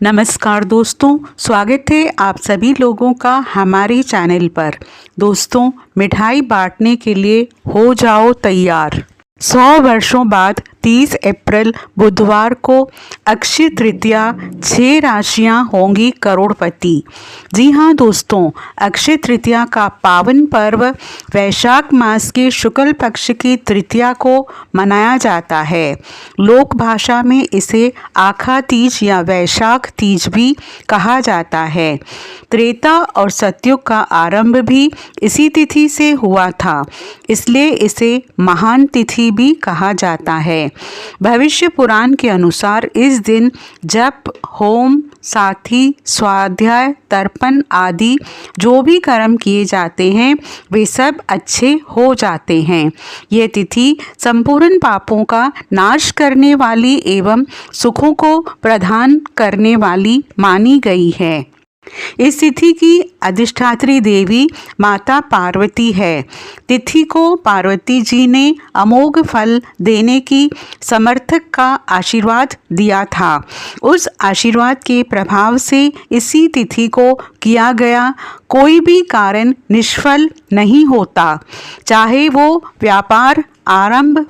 नमस्कार दोस्तों, स्वागत है आप सभी लोगों का हमारे चैनल पर। दोस्तों, मिठाई बांटने के लिए हो जाओ तैयार। 100 वर्षों बाद 30 अप्रैल बुधवार को अक्षय तृतीया 6 राशियां होंगी करोड़पति। जी हाँ दोस्तों, अक्षय तृतीया का पावन पर्व वैशाख मास के शुक्ल पक्ष की तृतीया को मनाया जाता है। लोक भाषा में इसे आखा तीज या वैशाख तीज भी कहा जाता है। त्रेता और सतयुग का आरंभ भी इसी तिथि से हुआ था, इसलिए इसे महान तिथि भी कहा जाता है। भविष्य पुराण के अनुसार इस दिन जप, होम, साथी, स्वाध्याय, तर्पण आदि जो भी कर्म किए जाते हैं वे सब अच्छे हो जाते हैं। ये तिथि संपूर्ण पापों का नाश करने वाली एवं सुखों को प्रदान करने वाली मानी गई है। इस तिथि की अधिष्ठात्री देवी माता पार्वती है। तिथि को पार्वती जी ने अमोघ फल देने की समर्थक का आशीर्वाद दिया था। उस आशीर्वाद के प्रभाव से इसी तिथि को किया गया कोई भी कार्य निष्फल नहीं होता, चाहे वो व्यापार आरंभ,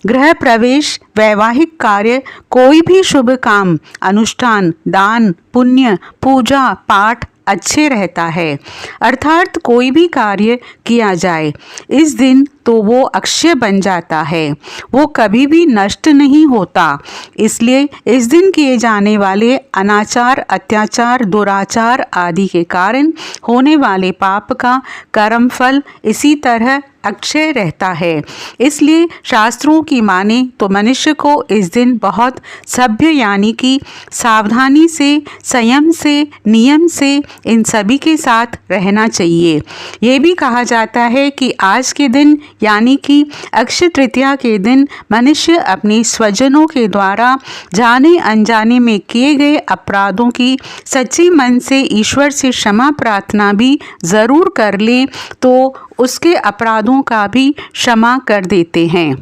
गृह प्रवेश, वैवाहिक कार्य, कोई भी शुभ काम, अनुष्ठान, दान, पुण्य, पूजा पाठ अच्छे रहता है। अर्थात कोई भी कार्य किया जाए इस दिन तो वो अक्षय बन जाता है, वो कभी भी नष्ट नहीं होता। इसलिए इस दिन किए जाने वाले अनाचार, अत्याचार, दुराचार आदि के कारण होने वाले पाप का कर्मफल इसी तरह अक्षय रहता है। इसलिए शास्त्रों की माने तो मनुष्य को इस दिन बहुत सभ्य यानी कि सावधानी से, संयम से, नियम से इन सभी के साथ रहना चाहिए। ये भी कहा जाता है कि आज के दिन यानी कि अक्षय तृतीया के दिन मनुष्य अपने स्वजनों के द्वारा जाने अनजाने में किए गए अपराधों की सच्चे मन से ईश्वर से क्षमा प्रार्थना भी ज़रूर कर ले तो उसके अपराधों का भी क्षमा कर देते हैं,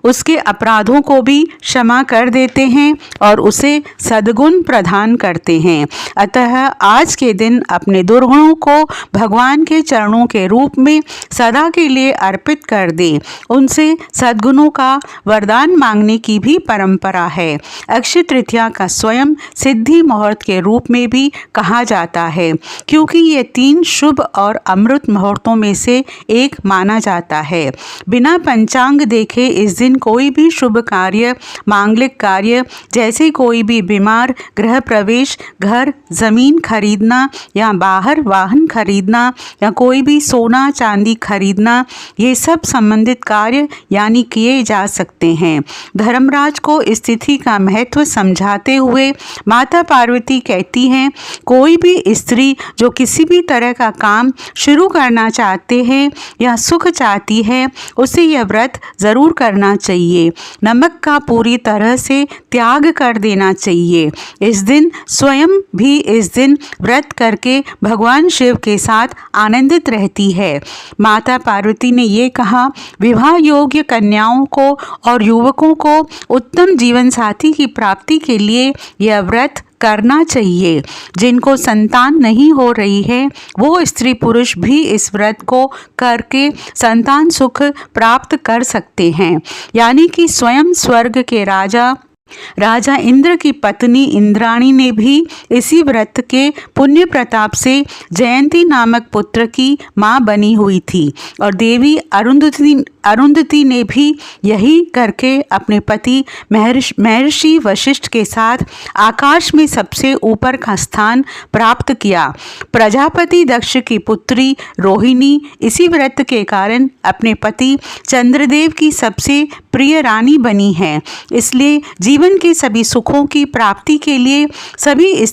उसके अपराधों को भी क्षमा कर देते हैं और उसे सद्गुण प्रदान करते हैं। अतः आज के दिन अपने दुर्गुणों को भगवान के चरणों के रूप में सदा के लिए अर्पित कर दें। उनसे सद्गुणों का वरदान मांगने की भी परंपरा है। अक्षय तृतीया का स्वयं सिद्धि मुहूर्त के रूप में भी कहा जाता है, क्योंकि ये 3 शुभ और अमृत मुहूर्तों में से एक माना जाता है। बिना पंचांग देखे इस दिन कोई भी शुभ कार्य, मांगलिक कार्य जैसे कोई भी बीमार, गृह प्रवेश, घर जमीन खरीदना या बाहर वाहन खरीदना या कोई भी सोना चांदी खरीदना, ये सब संबंधित कार्य यानी किए जा सकते हैं। धर्मराज को इस तिथि का महत्व समझाते हुए माता पार्वती कहती हैं, कोई भी स्त्री जो किसी भी तरह का काम शुरू करना चाहते हैं या सुख चाहती है उसे यह व्रत जरूर करना चाहिए। नमक का पूरी तरह से त्याग कर देना चाहिए। इस दिन स्वयं भी इस दिन व्रत करके भगवान शिव के साथ आनंदित रहती है। माता पार्वती ने ये कहा, विवाह योग्य कन्याओं को और युवकों को उत्तम जीवन साथी की प्राप्ति के लिए यह व्रत करना चाहिए। जिनको संतान नहीं हो रही है वो स्त्री पुरुष भी इस व्रत को करके संतान सुख प्राप्त कर सकते हैं। यानी कि स्वयं स्वर्ग के राजा इंद्र की पत्नी इंद्राणी ने भी इसी व्रत के पुण्य प्रताप से जयंती नामक पुत्र की मां बनी हुई थी और देवी अरुंधति ने भी यही करके अपने पति महर्षि वशिष्ठ के साथ आकाश में सबसे ऊपर का स्थान प्राप्त किया। प्रजापति दक्ष की पुत्री रोहिणी इसी व्रत के कारण अपने पति चंद्रदेव की सबसे प्रिय रानी बनी है। इसलिए जीवन के सभी सुखों की प्राप्ति के लिए सभी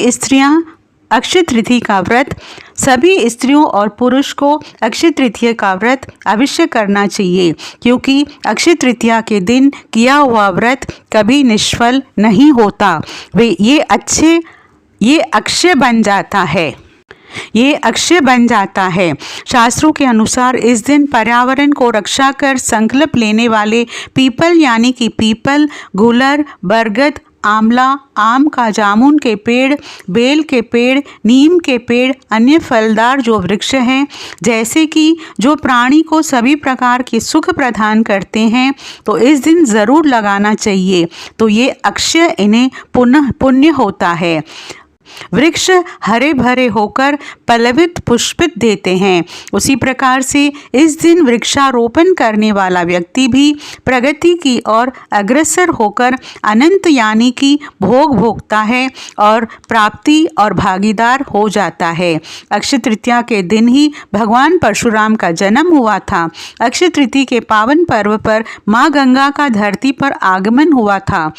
स्त्रियां अक्षय तृतीया का व्रत, सभी स्त्रियों और पुरुष को अक्षय तृतीया का व्रत अवश्य करना चाहिए, क्योंकि अक्षय तृतीया के दिन किया हुआ व्रत कभी निष्फल नहीं होता। ये अक्षय बन जाता है। ये अक्षय बन जाता है। शास्त्रों के अनुसार इस दिन पर्यावरण को रक्षा कर संकल्प लेने वाले पीपल यानी कि पीपल, गुलर, बरगद आंवला, आम का, जामुन के पेड़, बेल के पेड़, नीम के पेड़, अन्य फलदार जो वृक्ष हैं, जैसे कि जो प्राणी को सभी प्रकार के सुख प्रदान करते हैं, तो इस दिन ज़रूर लगाना चाहिए। तो ये अक्षय इन्हें पुण्य होता है। वृक्ष हरे भरे होकर पल्लवित पुष्पित देते हैं। उसी प्रकार से इस दिन वृक्षारोपण करने वाला व्यक्ति भी प्रगति की ओर अग्रसर होकर अनंत यानी कि भोग भोगता है और प्राप्ति और भागीदार हो जाता है। अक्षय तृतीया के दिन ही भगवान परशुराम का जन्म हुआ था। अक्षय तृतीया के पावन पर्व पर माँ गंगा का धरती पर आगमन हुआ था।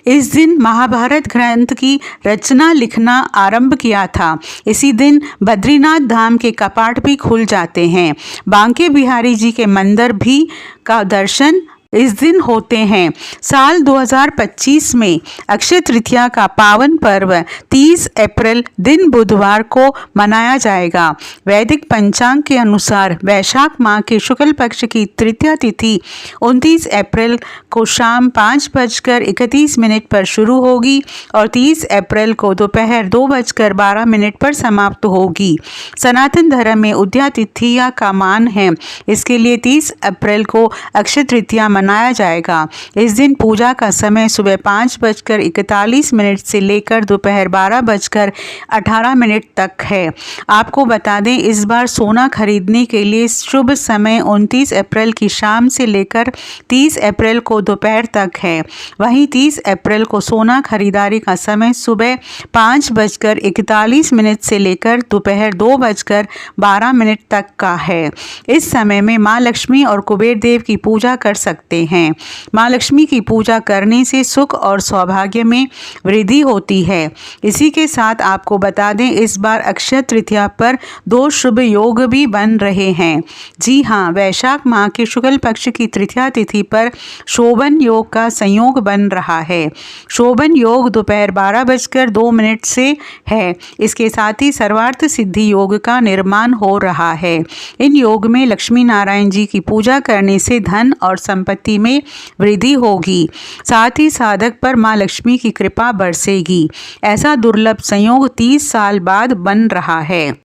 इस दिन महाभारत ग्रंथ की रचना लिखना आरंभ किया था। इसी दिन बद्रीनाथ धाम के कपाट भी खुल जाते हैं। बांके बिहारी जी के मंदिर भी का दर्शन इस दिन होते हैं। साल 2025 में अक्षय तृतीया का पावन पर्व 30 अप्रैल दिन बुधवार को मनाया जाएगा। वैदिक पंचांग के अनुसार वैशाख माह के शुक्ल पक्ष की तृतीया तिथि 29 अप्रैल को शाम 5:31 पर शुरू होगी और 30 अप्रैल को दोपहर 2:12 पर समाप्त होगी। सनातन धर्म में उदया तिथिया का मान है, इसके लिए 30 अप्रैल को अक्षय तृतीया मनाया जाएगा। इस दिन पूजा का समय सुबह 5:41 से लेकर दोपहर 12:18 तक है। आपको बता दें, इस बार सोना खरीदने के लिए शुभ समय 29 अप्रैल की शाम से लेकर 30 अप्रैल को दोपहर तक है। वहीं 30 अप्रैल को सोना खरीदारी का समय सुबह 5:41 से लेकर दोपहर 2:12 तक का है। इस समय में माँ लक्ष्मी और कुबेर देव की पूजा कर सकते हैं। माँ लक्ष्मी की पूजा करने से सुख और सौभाग्य में वृद्धि होती है। इसी के साथ आपको बता दें, इस बार अक्षय तृतीया पर 2 शुभ योग भी बन रहे हैं। जी हाँ, वैशाख माह के शुक्ल पक्ष की तृतीया तिथि पर शोभन योग का संयोग बन रहा है। शोभन योग दोपहर 12:02 से है। इसके साथ ही सर्वार्थ सिद्धि योग का निर्माण हो रहा है। इन योग में लक्ष्मी नारायण जी की पूजा करने से धन और संपत्ति में वृद्धि होगी। साथ ही साधक पर मां लक्ष्मी की कृपा बरसेगी। ऐसा दुर्लभ संयोग 30 साल बाद बन रहा है।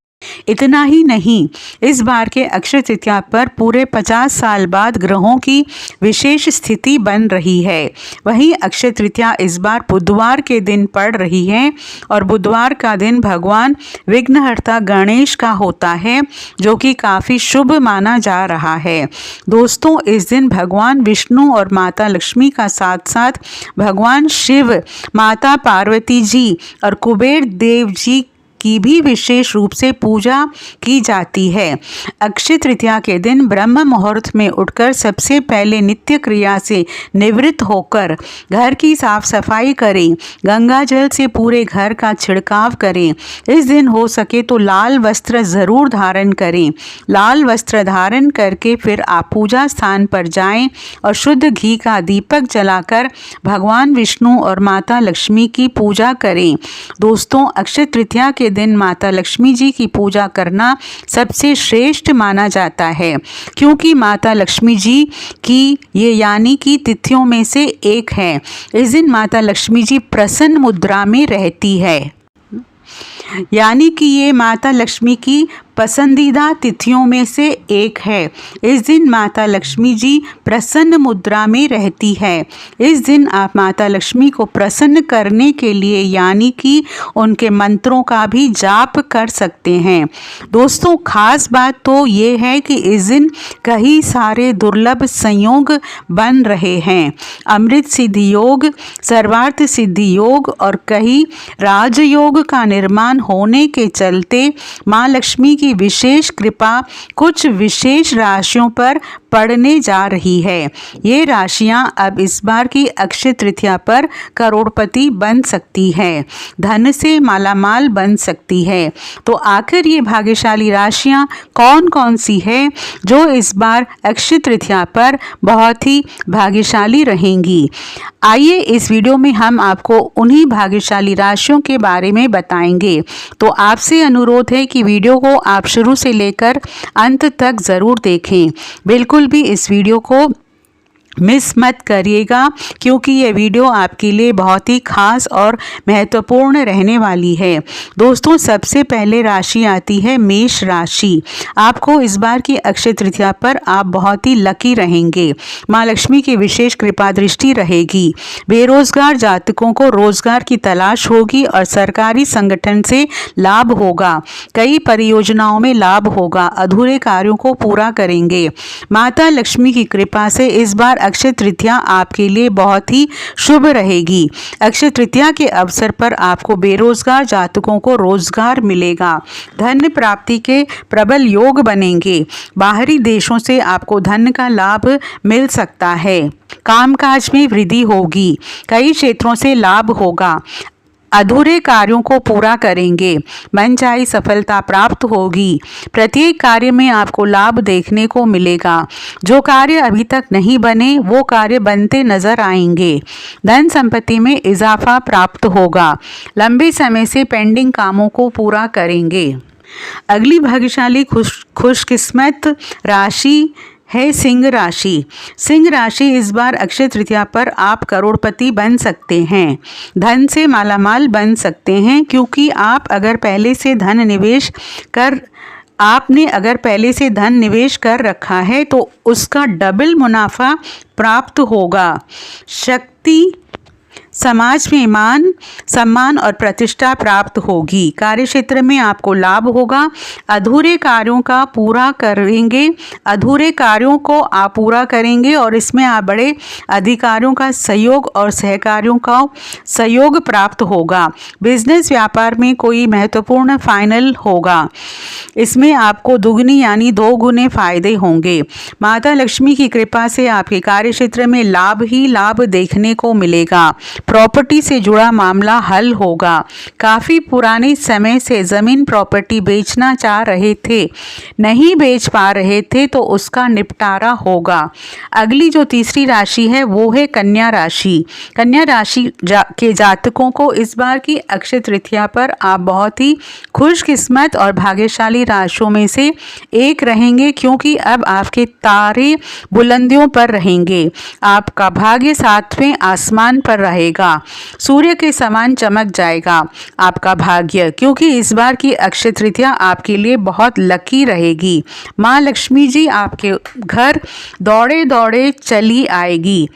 इतना ही नहीं, इस बार के अक्षय तृतीया पर पूरे 50 साल बाद ग्रहों की विशेष स्थिति बन रही है। वहीं अक्षय तृतीया इस बार बुधवार के दिन पड़ रही है और बुधवार का दिन भगवान विघ्नहर्ता गणेश का होता है, जो कि काफ़ी शुभ माना जा रहा है। दोस्तों, इस दिन भगवान विष्णु और माता लक्ष्मी का साथ साथ भगवान शिव, माता पार्वती जी और कुबेर देव जी की भी विशेष रूप से पूजा की जाती है। अक्षय तृतीया के दिन ब्रह्म मुहूर्त में उठकर सबसे पहले नित्य क्रिया से निवृत्त होकर घर की साफ सफाई करें। गंगा जल से पूरे घर का छिड़काव करें। इस दिन हो सके तो लाल वस्त्र ज़रूर धारण करें। लाल वस्त्र धारण करके फिर आप पूजा स्थान पर जाएं और शुद्ध घी का दीपक जलाकर भगवान विष्णु और माता लक्ष्मी की पूजा करें। दोस्तों, अक्षय तृतीया के दिन माता लक्ष्मी जी की पूजा करना सबसे श्रेष्ठ माना जाता है, क्योंकि माता लक्ष्मी जी की ये यानी कि तिथियों में से एक है। इस दिन माता लक्ष्मी जी प्रसन्न मुद्रा में रहती है, यानी कि ये माता लक्ष्मी की पसंदीदा तिथियों में से एक है। इस दिन माता लक्ष्मी जी प्रसन्न मुद्रा में रहती है। इस दिन आप माता लक्ष्मी को प्रसन्न करने के लिए यानी कि उनके मंत्रों का भी जाप कर सकते हैं। दोस्तों, खास बात तो ये है कि इस दिन कई सारे दुर्लभ संयोग बन रहे हैं। अमृत सिद्धि योग, सर्वार्थ सिद्धि योग और कई राजयोग का निर्माण होने के चलते माँ लक्ष्मी की विशेष कृपा कुछ विशेष राशियों पर पड़ने जा रही है। ये राशियां अब इस बार की अक्षय तृतीया पर करोड़पति बन सकती है, धन से मालामाल बन सकती है। तो आखिर ये भाग्यशाली राशियां कौन कौन सी है जो इस बार अक्षय तृतीया पर बहुत ही भाग्यशाली रहेंगी? आइए इस वीडियो में हम आपको उन्हीं भाग्यशाली राशियों के बारे में बताएंगे। तो आपसे अनुरोध है कि वीडियो को आप शुरू से लेकर अंत तक ज़रूर देखें। बिल्कुल भी इस वीडियो को मिस मत करिएगा, क्योंकि ये वीडियो आपके लिए बहुत ही खास और महत्वपूर्ण रहने वाली है। दोस्तों, सबसे पहले राशि आती है मेष राशि। आपको इस बार की अक्षय तृतीया पर आप बहुत ही लकी रहेंगे। माँ लक्ष्मी की विशेष कृपा दृष्टि रहेगी। बेरोजगार जातकों को रोजगार की तलाश होगी और सरकारी संगठन से लाभ होगा। कई परियोजनाओं में लाभ होगा। अधूरे कार्यों को पूरा करेंगे। माता लक्ष्मी की कृपा से इस बार अक्षय तृतीया आपके लिए बहुत ही शुभ रहेगी। अक्षय तृतीया के अवसर पर आपको बेरोजगार जातकों को रोजगार मिलेगा। धन प्राप्ति के प्रबल योग बनेंगे। बाहरी देशों से आपको धन का लाभ मिल सकता है। कामकाज में वृद्धि होगी। कई क्षेत्रों से लाभ होगा। अधूरे कार्यों को पूरा करेंगे। मनचाही सफलता प्राप्त होगी। प्रत्येक कार्य में आपको लाभ देखने को मिलेगा। जो कार्य अभी तक नहीं बने वो कार्य बनते नजर आएंगे। धन संपत्ति में इजाफा प्राप्त होगा। लंबे समय से पेंडिंग कामों को पूरा करेंगे। अगली भाग्यशाली खुशकिस्मत राशि है सिंह राशि। सिंह राशि इस बार अक्षय तृतीया पर आप करोड़पति बन सकते हैं। धन से मालामाल बन सकते हैं, क्योंकि आपने अगर पहले से धन निवेश कर रखा है तो उसका डबल मुनाफा प्राप्त होगा। शक्ति समाज में मान सम्मान और प्रतिष्ठा प्राप्त होगी। कार्यक्षेत्र में आपको लाभ होगा। अधूरे कार्यों को आप पूरा करेंगे और इसमें आप बड़े अधिकारियों का सहयोग और सहकारियों का सहयोग प्राप्त होगा। बिजनेस व्यापार में कोई महत्वपूर्ण फाइनल होगा। इसमें आपको दुगनी यानी 2 गुने फायदे होंगे। माता लक्ष्मी की कृपा से आपके कार्यक्षेत्र में लाभ ही लाभ देखने को मिलेगा। प्रॉपर्टी से जुड़ा मामला हल होगा। काफ़ी पुराने समय से ज़मीन प्रॉपर्टी बेचना चाह रहे थे, नहीं बेच पा रहे थे, तो उसका निपटारा होगा। अगली जो तीसरी राशि है वो है कन्या राशि। कन्या राशि के जातकों को इस बार की अक्षय तृतीया पर आप बहुत ही खुशकिस्मत और भाग्यशाली राशियों में से एक रहेंगे, क्योंकि अब आपके तारे बुलंदियों पर रहेंगे। आपका भाग्य 7वें आसमान पर रहेगा। सूर्य के समान चमक जाएगा आपका भाग्य, क्योंकि इस बार की अक्षय तृतीया आपके लिए बहुत लकी रहेगी। माँ लक्ष्मी जी आपके घर दौड़े दौड़े चली आएगी।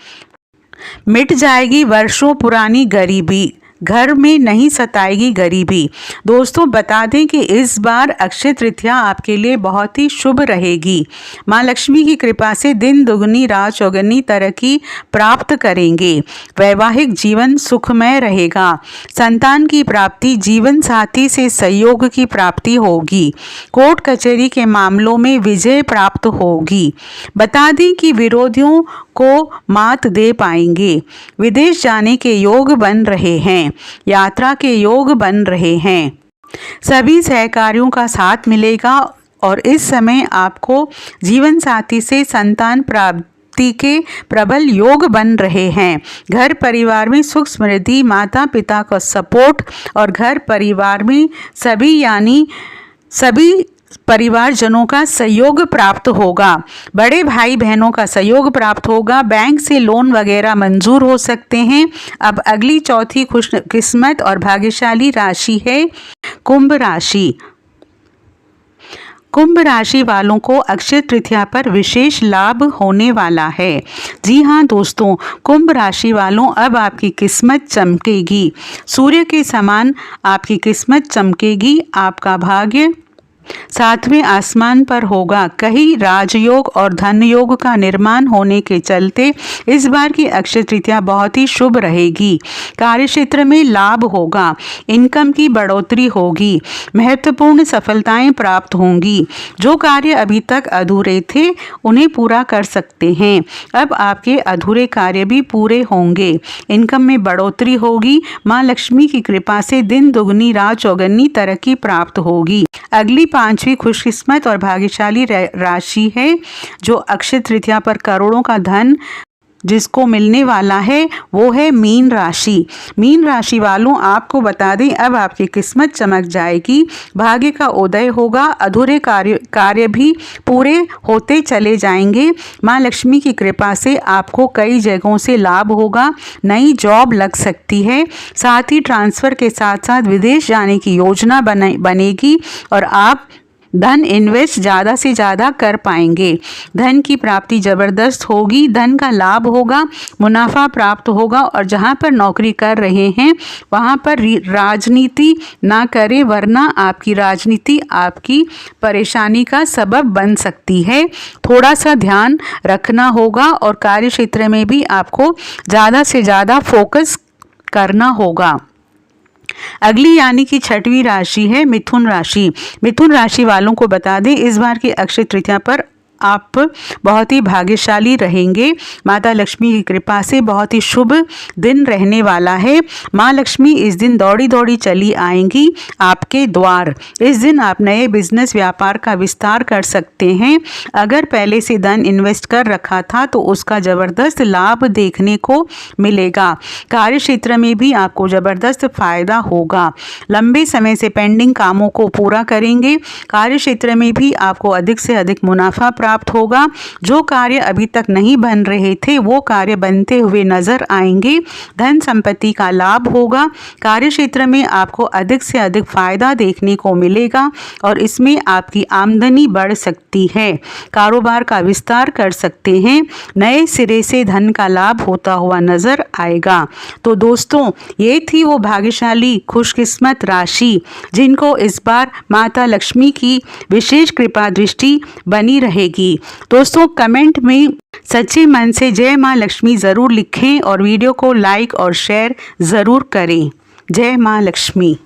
मिट जाएगी वर्षों पुरानी गरीबी। घर में नहीं सताएगी गरीबी। दोस्तों, बता दें कि इस बार अक्षय तृतीया आपके लिए बहुत ही शुभ रहेगी। माँ लक्ष्मी की कृपा से दिन दुगनी रात चौगुनी तरक्की प्राप्त करेंगे। वैवाहिक जीवन सुखमय रहेगा। संतान की प्राप्ति, जीवन साथी से सहयोग की प्राप्ति होगी। कोर्ट कचहरी के मामलों में विजय प्राप्त होगी। बता दें कि विरोधियों को मात दे पाएंगे। विदेश जाने के योग बन रहे हैं। यात्रा के योग बन रहे हैं। सभी सहकारियों का साथ मिलेगा और इस समय आपको जीवन साथी से संतान प्राप्ति के प्रबल योग बन रहे हैं। घर परिवार में सुख समृद्धि, माता पिता का सपोर्ट और घर परिवार में सभी परिवारजनों का सहयोग प्राप्त होगा। बड़े भाई बहनों का सहयोग प्राप्त होगा। बैंक से लोन वगैरह मंजूर हो सकते हैं। अब अगली चौथी खुशकिस्मत और भाग्यशाली राशि है कुंभ राशि। कुंभ राशि वालों को अक्षय तृतीया पर विशेष लाभ होने वाला है। जी हाँ दोस्तों, कुंभ राशि वालों, अब आपकी किस्मत चमकेगी। सूर्य के समान आपकी किस्मत चमकेगी। आपका भाग्य 7वें आसमान पर होगा। कहीं राजयोग और धन योग का निर्माण होने के चलते इस बार की अक्षय तृतीया बहुत ही शुभ रहेगी। कार्यक्षेत्र में लाभ होगा। इनकम की बढ़ोतरी होगी। महत्वपूर्ण सफलताएं प्राप्त होंगी। जो कार्य अभी तक अधूरे थे उन्हें पूरा कर सकते हैं। अब आपके अधूरे कार्य भी पूरे होंगे। इनकम में बढ़ोतरी होगी। माँ लक्ष्मी की कृपा से दिन दुगनी रात चौगुनी तरक्की प्राप्त होगी। अगली 5वीं खुशकिस्मत और भाग्यशाली राशि है जो अक्षय तृतीया पर करोड़ों का धन जिसको मिलने वाला है वो है मीन राशि। मीन राशि वालों, आपको बता दें अब आपकी किस्मत चमक जाएगी, भाग्य का उदय होगा, अधूरे कार्य भी पूरे होते चले जाएंगे। माँ लक्ष्मी की कृपा से आपको कई जगहों से लाभ होगा, नई जॉब लग सकती है, साथ ही ट्रांसफ़र के साथ साथ विदेश जाने की योजना बनेगी और आप धन इन्वेस्ट ज़्यादा से ज़्यादा कर पाएंगे। धन की प्राप्ति ज़बरदस्त होगी, धन का लाभ होगा, मुनाफा प्राप्त होगा और जहाँ पर नौकरी कर रहे हैं वहाँ पर राजनीति ना करें, वरना आपकी राजनीति आपकी परेशानी का सबब बन सकती है। थोड़ा सा ध्यान रखना होगा और कार्य क्षेत्र में भी आपको ज़्यादा से ज़्यादा फोकस करना होगा। अगली यानी कि छठवीं राशि है मिथुन राशि। मिथुन राशि वालों को बता दें इस बार की अक्षय तृतीया पर आप बहुत ही भाग्यशाली रहेंगे। माता लक्ष्मी की कृपा से बहुत ही शुभ दिन रहने वाला है। माँ लक्ष्मी इस दिन दौड़ी दौड़ी चली आएंगी आपके द्वार। इस दिन आप नए बिजनेस व्यापार का विस्तार कर सकते हैं। अगर पहले से धन इन्वेस्ट कर रखा था तो उसका ज़बरदस्त लाभ देखने को मिलेगा। कार्य क्षेत्र में भी आपको ज़बरदस्त फायदा होगा। लंबे समय से पेंडिंग कामों को पूरा करेंगे। कार्य क्षेत्र में भी आपको अधिक से अधिक मुनाफा प्राप्त होगा। जो कार्य अभी तक नहीं बन रहे थे वो कार्य बनते हुए नजर आएंगे। धन संपत्ति का लाभ होगा। कार्य क्षेत्र में आपको अधिक से अधिक फायदा देखने को मिलेगा और इसमें आपकी आमदनी बढ़ सकती है। कारोबार का विस्तार कर सकते हैं। नए सिरे से धन का लाभ होता हुआ नजर आएगा। तो दोस्तों, ये थी वो भाग्यशाली खुशकिस्मत राशि जिनको इस बार माता लक्ष्मी की विशेष कृपा दृष्टि बनी रहेगी। दोस्तों, कमेंट में सच्चे मन से जय माँ लक्ष्मी ज़रूर लिखें और वीडियो को लाइक और शेयर ज़रूर करें। जय माँ लक्ष्मी।